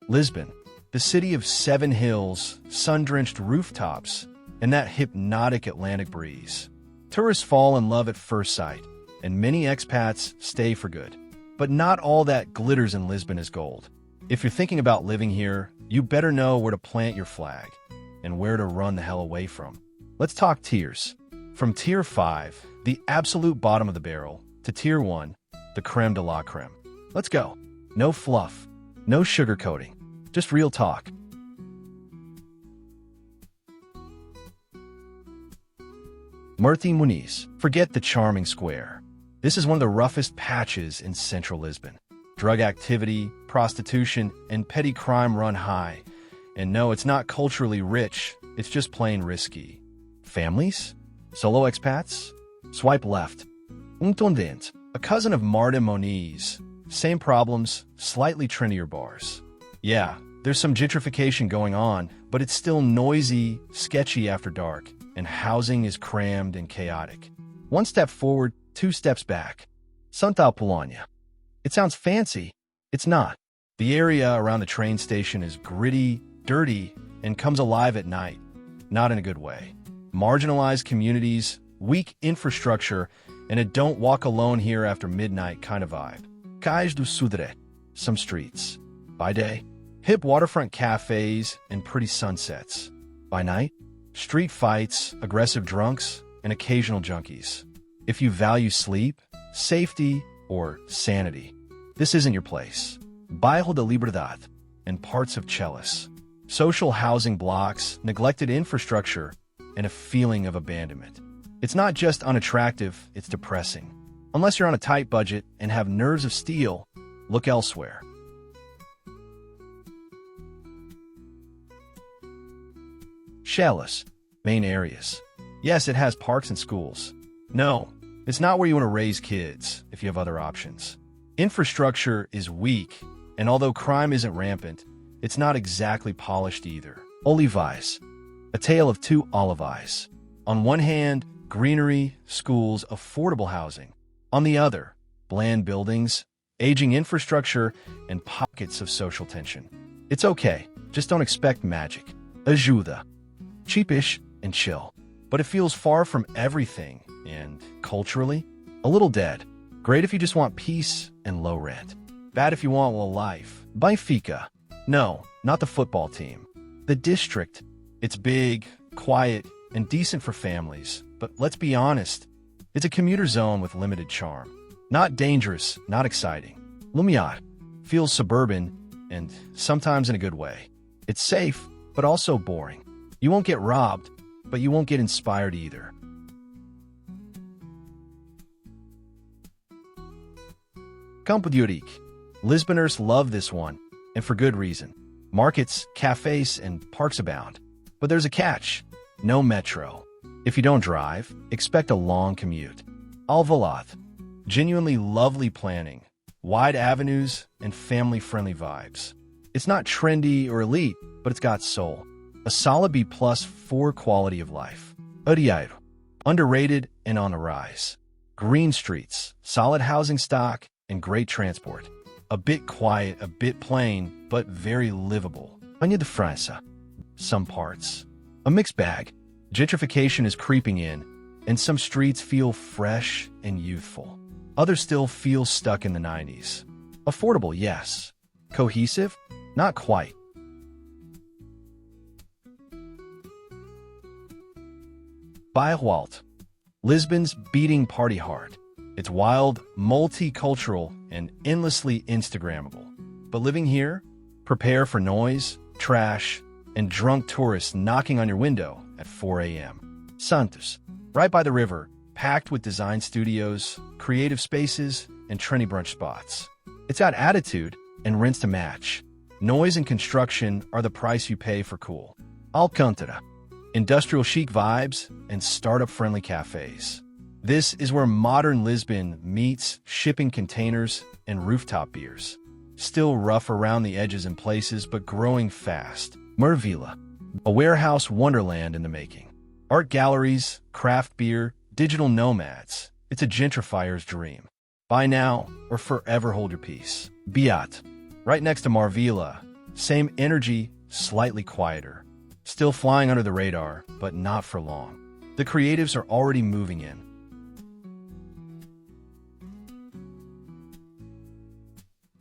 Lisbon, the city of 7 hills, sun-drenched rooftops, and that hypnotic Atlantic breeze. Tourists fall in love at first sight, and many expats stay for good. But not all that glitters in Lisbon is gold. If you're thinking about living here, you better know where to plant your flag and where to run the hell away from. Let's talk tiers. From Tier 5, the absolute bottom of the barrel, to Tier 1, the creme de la creme. Let's go. No fluff, no sugarcoating, just real talk. Martim Muniz, forget the charming square. This is one of the roughest patches in central Lisbon. Drug activity, prostitution, and petty crime run high. And no, it's not culturally rich, it's just plain risky. Families? Solo expats? Swipe left. Untondent, a cousin of Martim Muniz. Same problems, slightly trendier bars. Yeah, there's some gentrification going on, but it's still noisy, sketchy after dark, and housing is crammed and chaotic. One step forward, 2 steps back. Santa Apollonia. It sounds fancy. It's not. The area around the train station is gritty, dirty, and comes alive at night. Not in a good way. Marginalized communities, weak infrastructure, and a don't walk alone here after midnight kind of vibe. Cais do Sudre. Some streets. By day, hip waterfront cafes and pretty sunsets. By night, street fights, aggressive drunks, and occasional junkies. If you value sleep, safety, or sanity, this isn't your place. Bairro da Liberdade and parts of Chelis. Social housing blocks, neglected infrastructure, and a feeling of abandonment. It's not just unattractive, it's depressing. Unless you're on a tight budget and have nerves of steel, look elsewhere. Chelis, main areas. Yes, it has parks and schools. No, it's not where you want to raise kids if you have other options. Infrastructure is weak, and although crime isn't rampant, it's not exactly polished either. Olivais, a tale of two olive eyes. On one hand, greenery, schools, affordable housing. On the other, bland buildings, aging infrastructure, and pockets of social tension. It's okay, just don't expect magic. Ajuda. Cheapish and chill. But it feels far from everything, and culturally, a little dead. Great if you just want peace and low rent. Bad if you want a life. Benfica. No, not the football team. The district. It's big, quiet, and decent for families. But let's be honest, it's a commuter zone with limited charm. Not dangerous, not exciting. Lumiar feels suburban, and sometimes in a good way. It's safe, but also boring. You won't get robbed, but you won't get inspired either. Campo de Ourique. Lisboners love this one, and for good reason. Markets, cafes, and parks abound. But there's a catch. No metro. If you don't drive, expect a long commute. Alvalade. Genuinely lovely planning, wide avenues, and family-friendly vibes. It's not trendy or elite, but it's got soul. A solid B+ for quality of life. Arieiro. Underrated and on the rise. Green streets, solid housing stock, and great transport. A bit quiet, a bit plain, but very livable. Banha de França. Some parts. A mixed bag. Gentrification is creeping in, and some streets feel fresh and youthful. Others still feel stuck in the 90s. Affordable, yes. Cohesive? Not quite. Bairro Alto. Lisbon's beating party heart. It's wild, multicultural, and endlessly Instagrammable. But living here? Prepare for noise, trash, and drunk tourists knocking on your window at 4 a.m. Santos, right by the river, packed with design studios, creative spaces, and trendy brunch spots. It's got attitude and rents to match. Noise and construction are the price you pay for cool. Alcântara. Industrial chic vibes and startup-friendly cafes. This is where modern Lisbon meets shipping containers and rooftop beers. Still rough around the edges in places, but growing fast. Mervila, a warehouse wonderland in the making. Art galleries, craft beer, digital nomads. It's a gentrifier's dream. Buy now or forever hold your peace. Biat, right next to Marvila. Same energy, slightly quieter. Still flying under the radar, but not for long. The creatives are already moving in.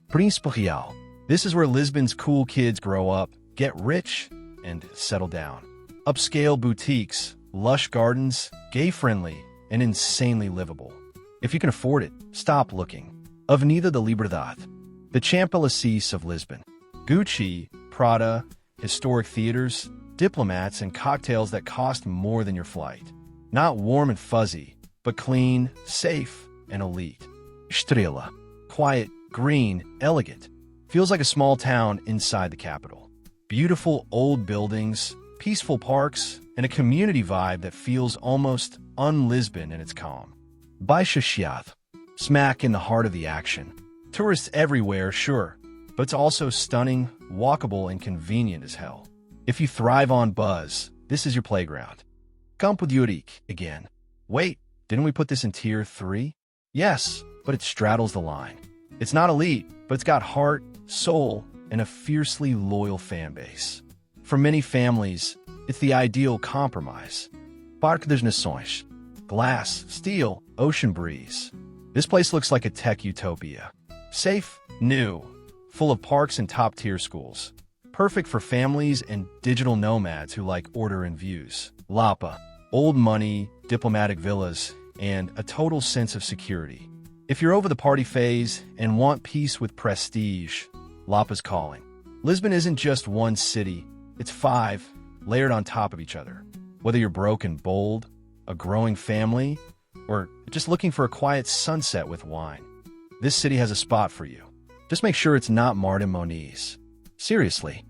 Príncipe Real. This is where Lisbon's cool kids grow up, get rich, and settle down. Upscale boutiques, lush gardens, gay-friendly, and insanely livable. If you can afford it, stop looking. Avenida de Liberdade, the Champs-Élysées of Lisbon. Gucci, Prada, historic theaters, diplomats, and cocktails that cost more than your flight. Not warm and fuzzy, but clean, safe, and elite. Estrela, quiet, green, elegant. Feels like a small town inside the capital. Beautiful old buildings, peaceful parks, and a community vibe that feels almost un-Lisbon in its calm. Baixa Chiado, smack in the heart of the action. Tourists everywhere, sure, but it's also stunning, walkable, and convenient as hell. If you thrive on buzz, this is your playground. Campo de Ourique again. Wait, didn't we put this in Tier 3? Yes, but it straddles the line. It's not elite, but it's got heart, soul, and a fiercely loyal fan base. For many families, it's the ideal compromise. Parque das Nações. Glass, steel, ocean breeze. This place looks like a tech utopia. Safe, new, full of parks and top-tier schools. Perfect for families and digital nomads who like order and views. Lapa, old money, diplomatic villas, and a total sense of security. If you're over the party phase and want peace with prestige, Lapa's calling. Lisbon isn't just one city, it's 5, layered on top of each other. Whether you're broke and bold, a growing family, or just looking for a quiet sunset with wine, this city has a spot for you. Just make sure it's not Martin Moniz. Seriously.